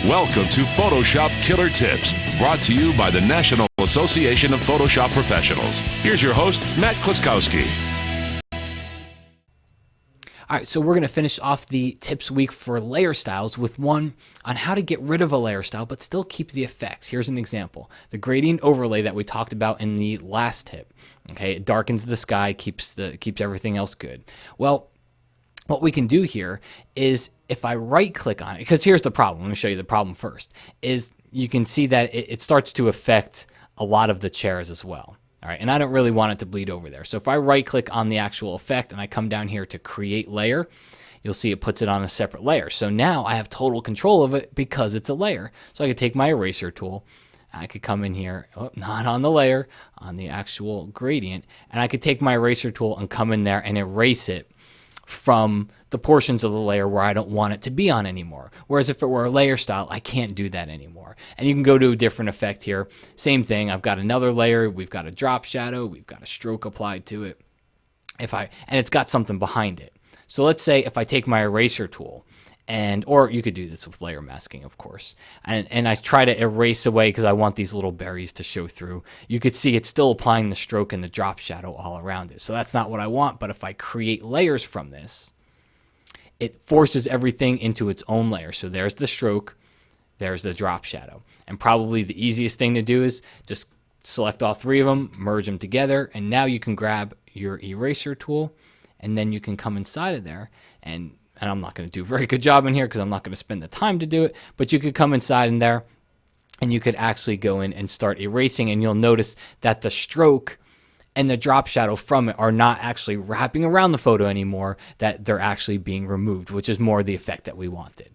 Welcome to Photoshop Killer Tips, brought to you by the National Association of Photoshop Professionals. Here's your host, Matt Kluskowski. All right, so we're going to finish off the tips week for layer styles with one on how to get rid of a layer style but still keep the effects. Here's an example. The gradient overlay that we talked about in the last tip. Okay, it darkens the sky, keeps everything else good. Well, what we can do here is if I right click on it, because here's the problem. Let me show you the problem first, is you can see that it starts to affect a lot of the chairs as well. All right, and I don't really want it to bleed over there. So if I right click on the actual effect and I come down here to create layer, you'll see it puts it on a separate layer. So now I have total control of it because it's a layer. So I could take my eraser tool, I could come in here, not on the layer, on the actual gradient, and I could take my eraser tool and come in there and erase it from the portions of the layer where I don't want it to be on anymore. Whereas if it were a layer style, I can't do that anymore. And you can go to a different effect here. Same thing, I've got another layer, we've got a drop shadow, we've got a stroke applied to it. And it's got something behind it. So let's say if I take my eraser tool, or you could do this with layer masking, of course, and I try to erase away because I want these little berries to show through. You could see it's still applying the stroke and the drop shadow all around it. So that's not what I want, but if I create layers from this, it forces everything into its own layer. So there's the stroke, there's the drop shadow. And probably the easiest thing to do is just select all three of them, merge them together, and now you can grab your eraser tool, and then you can come inside of there, and I'm not going to do a very good job in here because I'm not going to spend the time to do it, but you could come inside in there and you could actually go in and start erasing, and you'll notice that the stroke and the drop shadow from it are not actually wrapping around the photo anymore, that they're actually being removed, which is more the effect that we wanted.